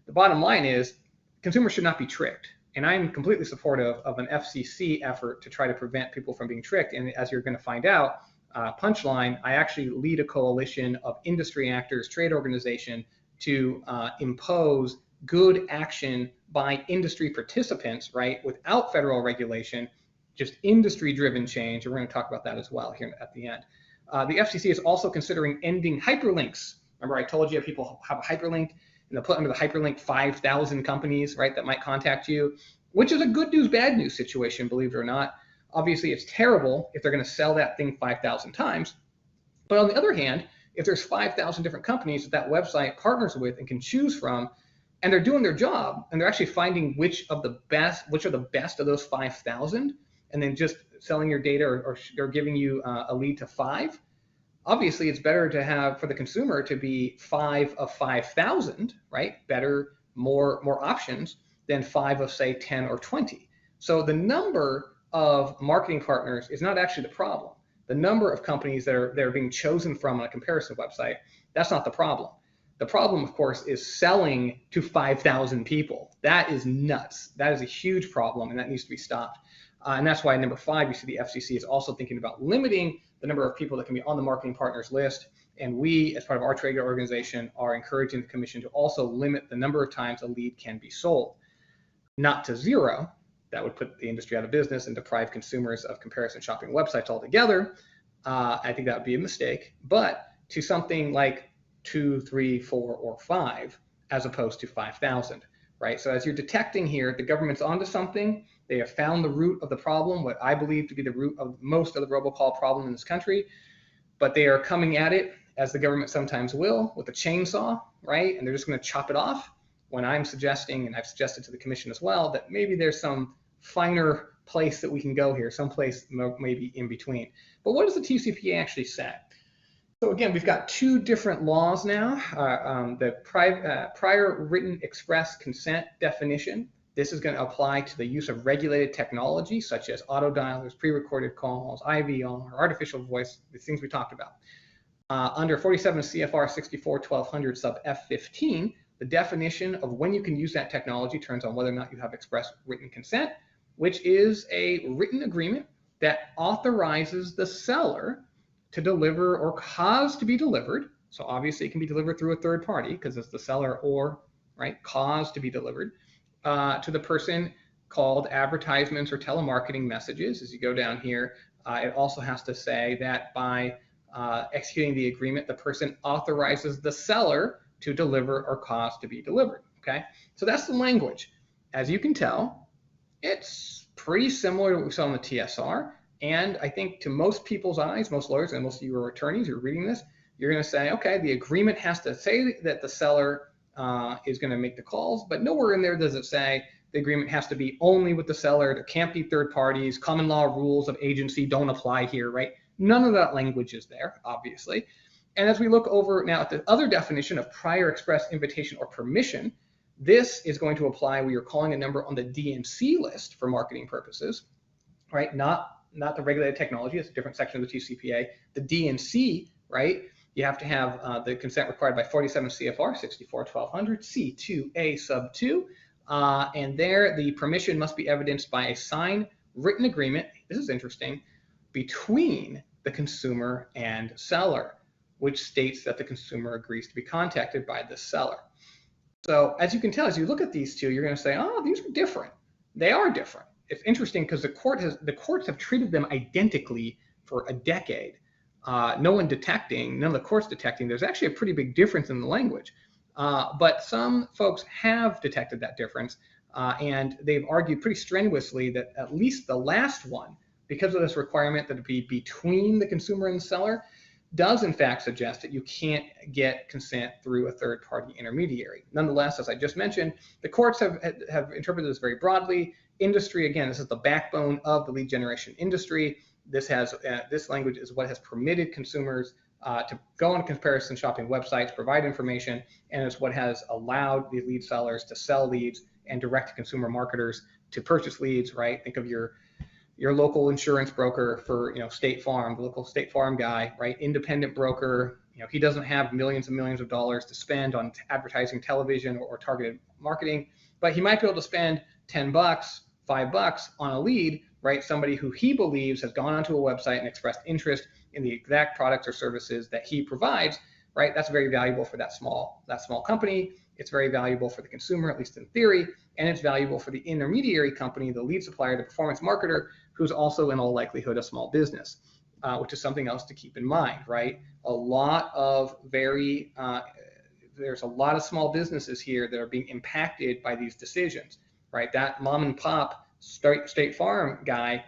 the bottom line is consumers should not be tricked. And I'm completely supportive of an FCC effort to try to prevent people from being tricked. And as you're going to find out, punchline, I actually lead a coalition of industry actors, trade organization, to impose good action by industry participants, right, without federal regulation, just industry-driven change. And we're going to talk about that as well here at the end. The FCC is also considering ending hyperlinks. Remember, I told you people have a hyperlink, and they'll put under the hyperlink 5,000 companies, right, that might contact you, which is a good news, bad news situation, believe it or not. Obviously, it's terrible if they're going to sell that thing 5,000 times. But on the other hand, if there's 5,000 different companies that website partners with and can choose from, and they're doing their job, and they're actually finding which are the best of those 5,000, and then just selling your data or giving you a lead to 5. Obviously, it's better to have for the consumer to be 5 of 5,000, right? Better, more options than 5 of, say, 10 or 20. So the number of marketing partners is not actually the problem. The number of companies that are being chosen from on a comparison website, that's not the problem. The problem, of course, is selling to 5,000 people. That is nuts. That is a huge problem, and that needs to be stopped. And that's why number 5, you see the FCC is also thinking about limiting the number of people that can be on the marketing partners list. And we, as part of our trade organization, are encouraging the commission to also limit the number of times a lead can be sold. Not to 0. That would put the industry out of business and deprive consumers of comparison shopping websites altogether. I think that would be a mistake. But to something like 2, 3, 4, or 5, as opposed to 5,000, right? So as you're detecting here, the government's onto something. They have found the root of the problem, what I believe to be the root of most of the robocall problem in this country, but they are coming at it, as the government sometimes will, with a chainsaw, right? And they're just going to chop it off, when I'm suggesting, and I've suggested to the commission as well, that maybe there's some finer place that we can go here, someplace maybe in between. But what does the TCPA actually say? So again, we've got 2 different laws now. The prior written express consent definition. This is going to apply to the use of regulated technology such as auto dialers, pre-recorded calls, IVR, artificial voice, the things we talked about. Under 47 CFR 64-1200 sub F15, the definition of when you can use that technology turns on whether or not you have express written consent, which is a written agreement that authorizes the seller to deliver or cause to be delivered. So obviously it can be delivered through a third party because it's the seller, or cause to be delivered to the person, called advertisements or telemarketing messages. As you go down here, it also has to say that by executing the agreement, the person authorizes the seller to deliver or cause to be delivered. Okay, so that's the language. As you can tell, it's pretty similar to what we saw in the TSR. And I think to most people's eyes, most lawyers and most of you are attorneys who are reading this, you're going to say, okay, the agreement has to say that the seller is going to make the calls, but nowhere in there does it say the agreement has to be only with the seller. There can't be third parties. Common law rules of agency don't apply here, right? None of that language is there, obviously. And as we look over now at the other definition of prior express invitation or permission, this is going to apply where you're calling a number on the DNC list for marketing purposes, right? Not the regulated technology. It's a different section of the TCPA. The DNC, right? You have to have the consent required by 47 CFR 64-1200 C2A sub 2. And there, the permission must be evidenced by a signed written agreement. This is interesting, between the consumer and seller, which states that the consumer agrees to be contacted by the seller. So as you can tell, as you look at these two, you're going to say, oh, these are different. They are different. It's interesting because the courts have treated them identically for a decade. None of the courts detecting, there's actually a pretty big difference in the language. But some folks have detected that difference, and they've argued pretty strenuously that at least the last one, because of this requirement that it be between the consumer and the seller, does in fact suggest that you can't get consent through a third-party intermediary. Nonetheless, as I just mentioned, the courts have interpreted this very broadly. Industry, again, this is the backbone of the lead generation industry. This language is what has permitted consumers to go on comparison shopping websites, provide information, and it's what has allowed the lead sellers to sell leads and direct consumer marketers to purchase leads, right? Think of your local insurance broker for State Farm, the local State Farm guy, right? Independent broker. He doesn't have millions and millions of dollars to spend on advertising, television, or targeted marketing, but he might be able to spend $10, $5 on a lead, right? Somebody who he believes has gone onto a website and expressed interest in the exact products or services that he provides, right? That's very valuable for that small company. It's very valuable for the consumer, at least in theory, and it's valuable for the intermediary company, the lead supplier, the performance marketer, who's also in all likelihood a small business, which is something else to keep in mind, right? There's a lot of small businesses here that are being impacted by these decisions, right? That mom and pop State Farm guy,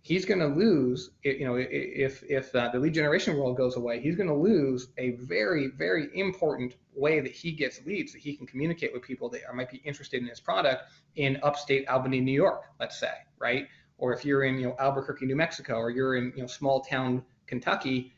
he's going to lose, if the lead generation world goes away, he's going to lose a very, very important way that he gets leads, that he can communicate with people that might be interested in his product in upstate Albany, New York, let's say, right? Or if you're in Albuquerque, New Mexico, or you're in small town Kentucky,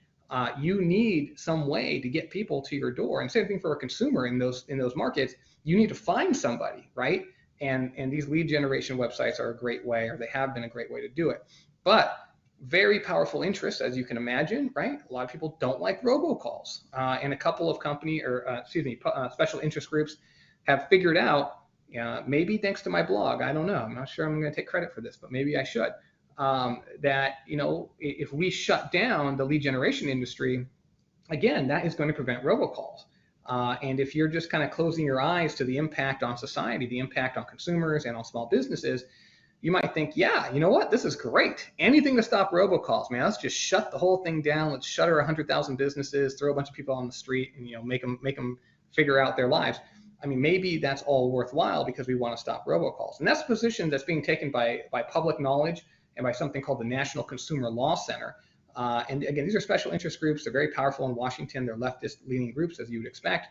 you need some way to get people to your door. And same thing for a consumer in those markets. You need to find somebody, right? And these lead generation websites are a great way, or they have been a great way to do it. But very powerful interests, as you can imagine, right? A lot of people don't like robocalls, and a couple of special interest groups have figured out, maybe thanks to my blog, I don't know, I'm not sure I'm going to take credit for this, but maybe I should, that if we shut down the lead generation industry, again, that is going to prevent robocalls. And if you're just kind of closing your eyes to the impact on society, the impact on consumers and on small businesses, you might think, yeah, you know what? This is great. Anything to stop robocalls, man. Let's just shut the whole thing down. Let's shutter 100,000 businesses, throw a bunch of people on the street, and make them figure out their lives. I mean, maybe that's all worthwhile because we want to stop robocalls. And that's a position that's being taken by public knowledge and by something called the National Consumer Law Center. And again, these are special interest groups. They're very powerful in Washington. They're leftist-leaning groups, as you would expect.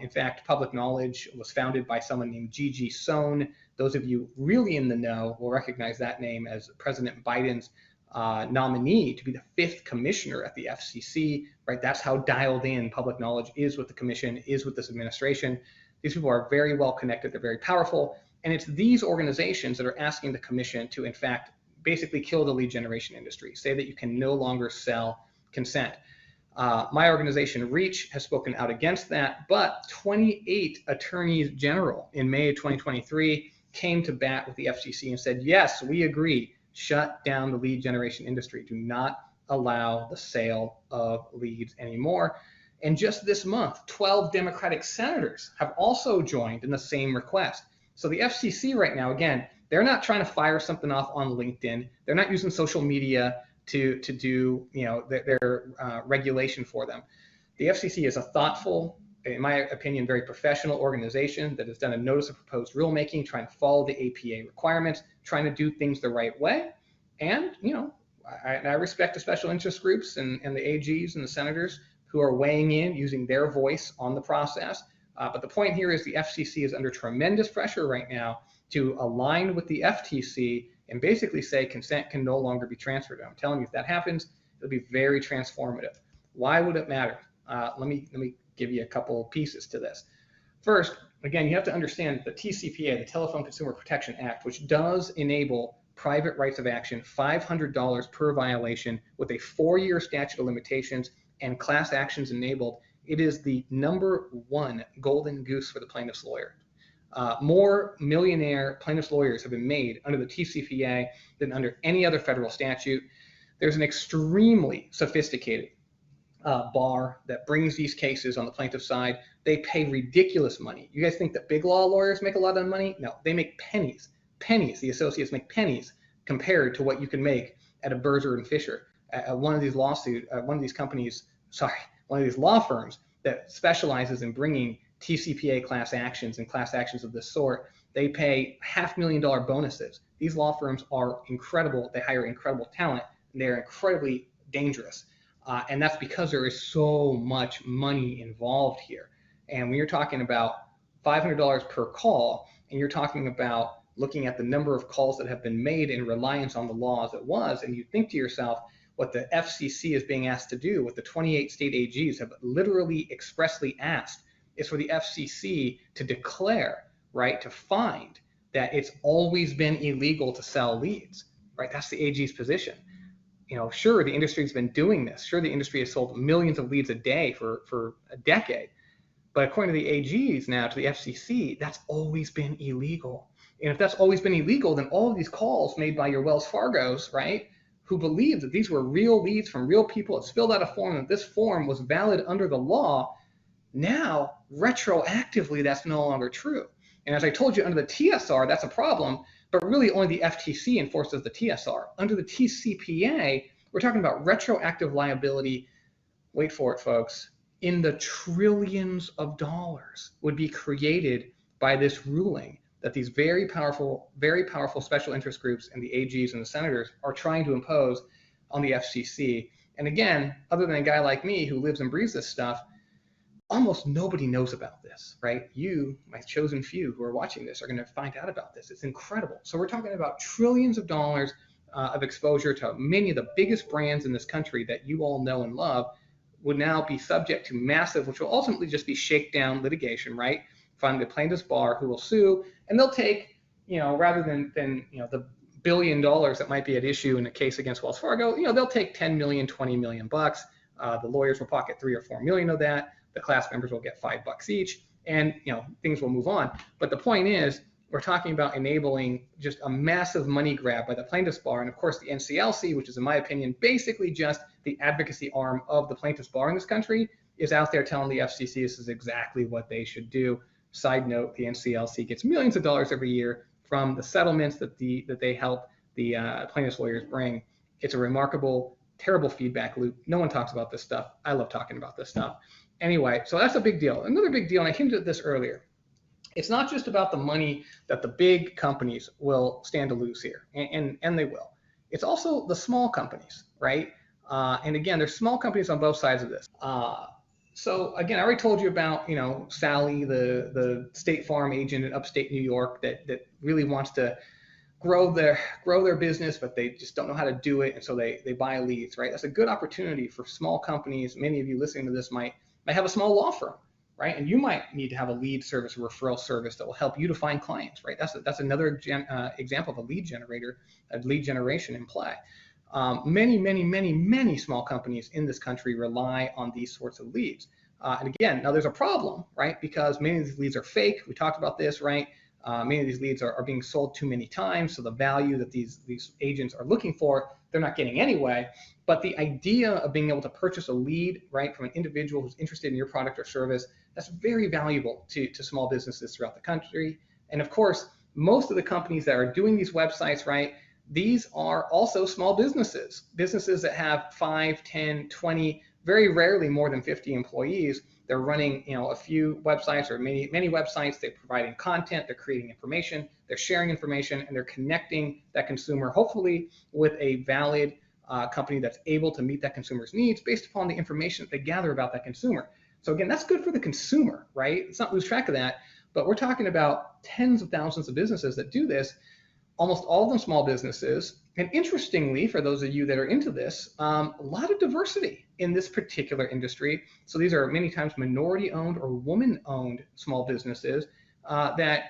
In fact, Public Knowledge was founded by someone named Gigi Sohn. Those of you really in the know will recognize that name as President Biden's nominee to be the 5th commissioner at the FCC, right? That's how dialed in Public Knowledge is with the commission, is with this administration. These people are very well connected. They're very powerful. And it's these organizations that are asking the commission to, in fact, basically kill the lead generation industry, say that you can no longer sell consent. My organization, REACH, has spoken out against that, but 28 attorneys general in May of 2023 came to bat with the FCC and said, yes, we agree, shut down the lead generation industry. Do not allow the sale of leads anymore. And just this month, 12 Democratic senators have also joined in the same request. So the FCC right now, again, they're not trying to fire something off on LinkedIn. They're not using social media to do their regulation for them. The FCC is a thoughtful, in my opinion, very professional organization that has done a notice of proposed rulemaking, trying to follow the APA requirements, trying to do things the right way. And I respect the special interest groups and the AGs and the senators who are weighing in, using their voice on the process. But the point here is the FCC is under tremendous pressure right now to align with the FTC and basically say consent can no longer be transferred. I'm telling you, if that happens, it'll be very transformative. Why would it matter? Let me give you a couple pieces to this. First, again, you have to understand the TCPA, the Telephone Consumer Protection Act, which does enable private rights of action, $500 per violation with a 4-year statute of limitations and class actions enabled. It is the #1 golden goose for the plaintiff's lawyer. More millionaire plaintiff's lawyers have been made under the TCPA than under any other federal statute. There's an extremely sophisticated bar that brings these cases on the plaintiff's side. They pay ridiculous money. You guys think that big law lawyers make a lot of money? No, they make pennies. Pennies. The associates make pennies compared to what you can make at a Berger and Fisher. One of these one of these law firms that specializes in bringing TCPA class actions and class actions of this sort, they pay $500,000 bonuses. These law firms are incredible. They hire incredible talent. And they're incredibly dangerous. And that's because there is so much money involved here. And when you're talking about $500 per call, and you're talking about looking at the number of calls that have been made in reliance on the law as it was, and you think to yourself, what the FCC is being asked to do, what the 28 state AGs have literally expressly asked, is for the FCC to declare, right, to find that it's always been illegal to sell leads, right? That's the AG's position. Sure, the industry's been doing this. Sure, the industry has sold millions of leads a day for a decade. But according to the AGs now, to the FCC, that's always been illegal. And if that's always been illegal, then all of these calls made by your Wells Fargos, right, who believed that these were real leads from real people, it's filled out a form, and this form was valid under the law, now retroactively that's no longer true. And as I told you, under the TSR, that's a problem, but really only the FTC enforces the TSR. Under the TCPA, we're talking about retroactive liability, wait for it folks, in the trillions of dollars would be created by this ruling that these very powerful special interest groups and the AGs and the senators are trying to impose on the FCC. And again, other than a guy like me who lives and breathes this stuff, almost nobody knows about this, right? You, my chosen few who are watching this, are going to find out about this. It's incredible. So we're talking about trillions of dollars of exposure to many of the biggest brands in this country that you all know and love would now be subject to massive, which will ultimately just be shakedown litigation, right? From the plaintiff's bar who will sue, and they'll take, rather than the $1 billion that might be at issue in a case against Wells Fargo, they'll take 10 million, 20 million bucks. The lawyers will pocket 3 or 4 million of that. The class members will get $5 each, and things will move on. But the point is, we're talking about enabling just a massive money grab by the plaintiff's bar, and of course the NCLC, which is in my opinion basically just the advocacy arm of the plaintiff's bar in this country, is out there telling the FCC this is exactly what they should do. Side note, the NCLC gets millions of dollars every year from the settlements that they help the plaintiff's lawyers bring. It's a remarkable, terrible feedback loop. No one talks about this stuff. I love talking about this stuff. Anyway, so that's a big deal. Another big deal, and I hinted at this earlier, it's not just about the money that the big companies will stand to lose here, and they will. It's also the small companies, right? And again, there's small companies on both sides of this. So again, I already told you about, Sally, the State Farm agent in upstate New York that really wants to grow their business, but they just don't know how to do it, and so they buy leads, right? That's a good opportunity for small companies. Many of you listening to this might have a small law firm, right? And you might need to have a lead service or referral service that will help you to find clients, right? That's another example of a lead generator, a lead generation in play. Many small companies in this country rely on these sorts of leads. And again, now there's a problem, right? Because many of these leads are fake. We talked about this, right? Many of these leads are being sold too many times, so the value that these agents are looking for, they're not getting anyway. But the idea of being able to purchase a lead, right, from an individual who's interested in your product or service, that's very valuable to small businesses throughout the country. And of course, most of the companies that are doing these websites, right, these are also small businesses that have 5, 10, 20, very rarely more than 50 employees. They're running, a few websites or many websites. They're providing content, they're creating information, they're sharing information, and they're connecting that consumer, hopefully with a valid company that's able to meet that consumer's needs based upon the information that they gather about that consumer. So again, that's good for the consumer, right? Let's not lose track of that. But we're talking about tens of thousands of businesses that do this, almost all of them small businesses. And interestingly, for those of you that are into this, a lot of diversity in this particular industry. So these are many times minority-owned or woman-owned small businesses that,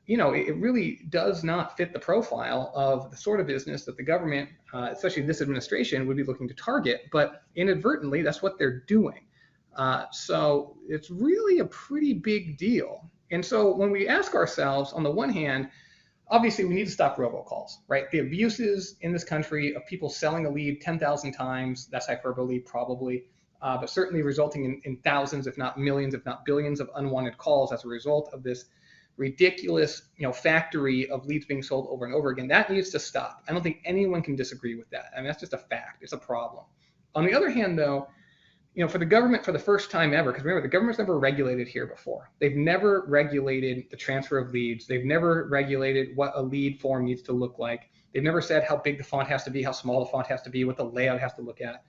it really does not fit the profile of the sort of business that the government, especially this administration, would be looking to target. But inadvertently, that's what they're doing. So it's really a pretty big deal. And so when we ask ourselves, on the one hand, obviously, we need to stop robocalls, right? The abuses in this country of people selling a lead 10,000 times, that's hyperbole probably, but certainly resulting in thousands, if not millions, if not billions of unwanted calls as a result of this ridiculous, factory of leads being sold over and over again. That needs to stop. I don't think anyone can disagree with that. I mean, that's just a fact. It's a problem. On the other hand, though, for the government, for the first time ever, because remember, the government's never regulated here before. They've never regulated the transfer of leads. They've never regulated what a lead form needs to look like. They've never said how big the font has to be, how small the font has to be, what the layout has to look at.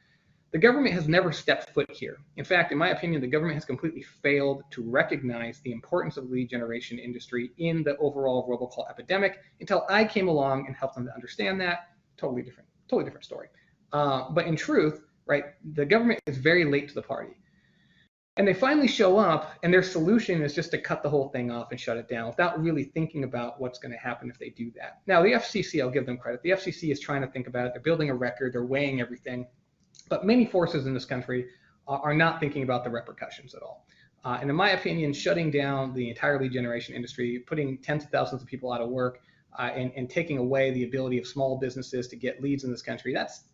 The government has never stepped foot here. In fact, in my opinion, the government has completely failed to recognize the importance of the lead generation industry in the overall robocall epidemic until I came along and helped them to understand that. Totally different story. But in truth, right, the government is very late to the party. And they finally show up, and their solution is just to cut the whole thing off and shut it down without really thinking about what's going to happen if they do that. Now, the FCC, I'll give them credit. The FCC is trying to think about it. They're building a record. They're weighing everything. But many forces in this country are not thinking about the repercussions at all. And in my opinion, shutting down the entire lead generation industry, putting tens of thousands of people out of work, and taking away the ability of small businesses to get leads in this country, that's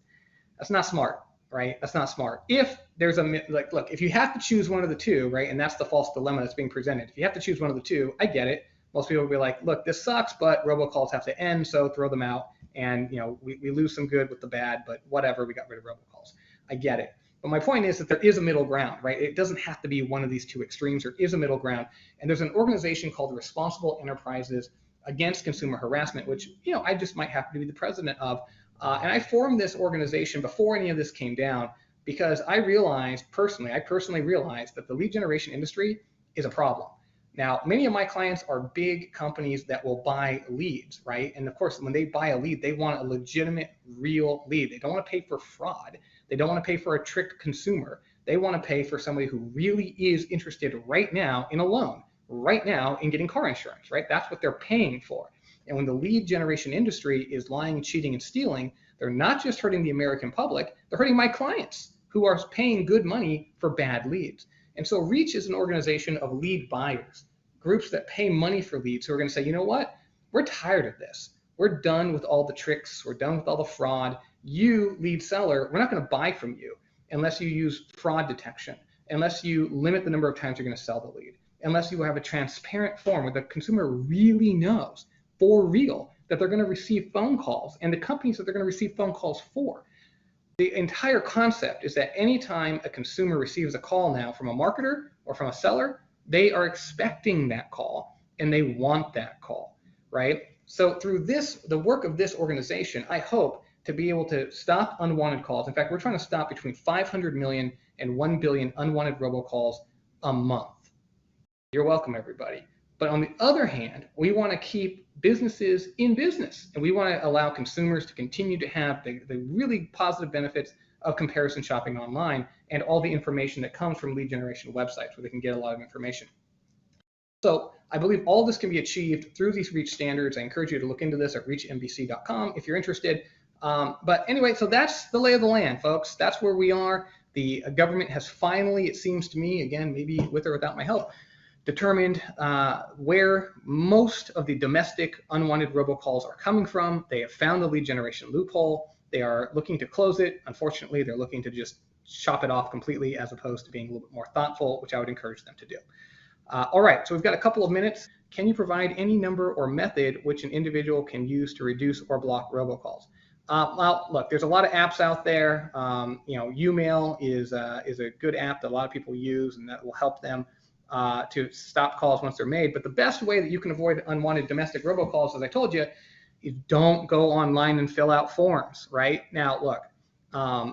not smart. Right? That's not smart. If there's look, if you have to choose one of the two, right, and that's the false dilemma that's being presented. If you have to choose one of the two, I get it. Most people will be like, look, this sucks, but robocalls have to end, so throw them out. And we lose some good with the bad, but whatever, we got rid of robocalls. I get it. But my point is that there is a middle ground, right? It doesn't have to be one of these two extremes. There is a middle ground. And there's an organization called Responsible Enterprises Against Consumer Harassment, which I just might happen to be the president of. And I formed this organization before any of this came down because I personally realized that the lead generation industry is a problem. Now, many of my clients are big companies that will buy leads, right? And of course, when they buy a lead, they want a legitimate, real lead. They don't want to pay for fraud. They don't want to pay for a tricked consumer. They want to pay for somebody who really is interested right now in a loan, right now in getting car insurance, right? That's what they're paying for. And when the lead generation industry is lying, cheating, and stealing, they're not just hurting the American public, they're hurting my clients who are paying good money for bad leads. And so Reach is an organization of lead buyers, groups that pay money for leads who are going to say, you know what? We're tired of this. We're done with all the tricks. We're done with all the fraud. You, lead seller, we're not going to buy from you unless you use fraud detection, unless you limit the number of times you're going to sell the lead, unless you have a transparent form where the consumer really knows for real that they're going to receive phone calls and the companies that they're going to receive phone calls for. The entire concept is that anytime a consumer receives a call now from a marketer or from a seller, they are expecting that call and they want that call, right? So through the work of this organization, I hope to be able to stop unwanted calls. In fact, we're trying to stop between 500 million and 1 billion unwanted robocalls a month. You're welcome, everybody. But on the other hand, we want to keep businesses in business, and we want to allow consumers to continue to have the really positive benefits of comparison shopping online and all the information that comes from lead generation websites where they can get a lot of information. So I believe all this can be achieved through these REACH standards. I encourage you to look into this at reachmbc.com if you're interested. But anyway, so that's the lay of the land, folks. That's where we are. The government has finally, it seems to me, again, maybe with or without my help, determined where most of the domestic unwanted robocalls are coming from. They have found the lead generation loophole. They are looking to close it. Unfortunately, they're looking to just chop it off completely as opposed to being a little bit more thoughtful, which I would encourage them to do. All right, so we've got a couple of minutes. Can you provide any number or method which an individual can use to reduce or block robocalls? Well, look, there's a lot of apps out there. Umail is a good app that a lot of people use, and that will help them to stop calls once they're made. But the best way that you can avoid unwanted domestic robocalls, as I told you, is don't go online and fill out forms, right? Now, look,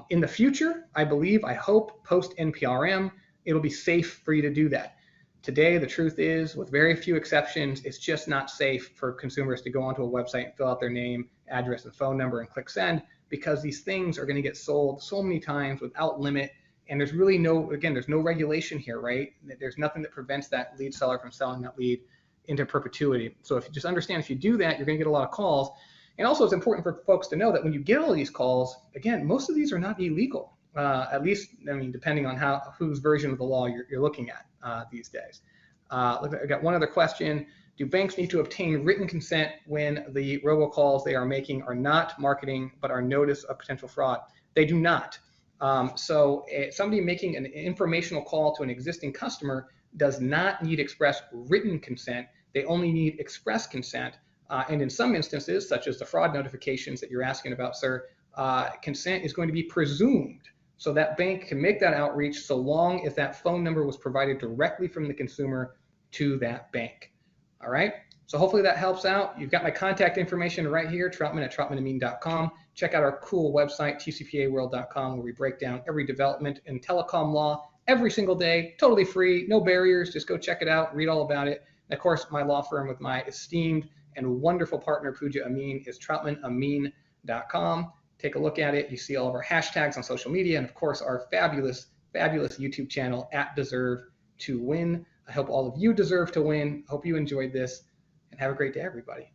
in the future, I hope, post-NPRM, it'll be safe for you to do that. Today, the truth is, with very few exceptions, it's just not safe for consumers to go onto a website and fill out their name, address, and phone number and click send, because these things are going to get sold so many times without limit. And there's really there's no regulation here, right? There's nothing that prevents that lead seller from selling that lead into perpetuity. So if you just understand, if you do that, you're going to get a lot of calls. And also, it's important for folks to know that when you get all these calls, again, most of these are not illegal. At least, depending on whose version of the law you're looking at these days. I got one other question. Do banks need to obtain written consent when the robocalls they are making are not marketing but are notice of potential fraud? They do not. So somebody making an informational call to an existing customer does not need express written consent. They only need express consent. And in some instances, such as the fraud notifications that you're asking about, sir, consent is going to be presumed. So that bank can make that outreach so long as that phone number was provided directly from the consumer to that bank. All right. So hopefully that helps out. You've got my contact information right here, troutman@troutmanamine.com. Check out our cool website, tcpaworld.com, where we break down every development in telecom law every single day, totally free, no barriers. Just go check it out, read all about it. And of course, my law firm with my esteemed and wonderful partner, Pooja Amin, is troutmanamine.com. Take a look at it. You see all of our hashtags on social media, and of course, our fabulous, fabulous YouTube channel @DeserveToWin. I hope all of you deserve to win. I hope you enjoyed this, and have a great day, everybody.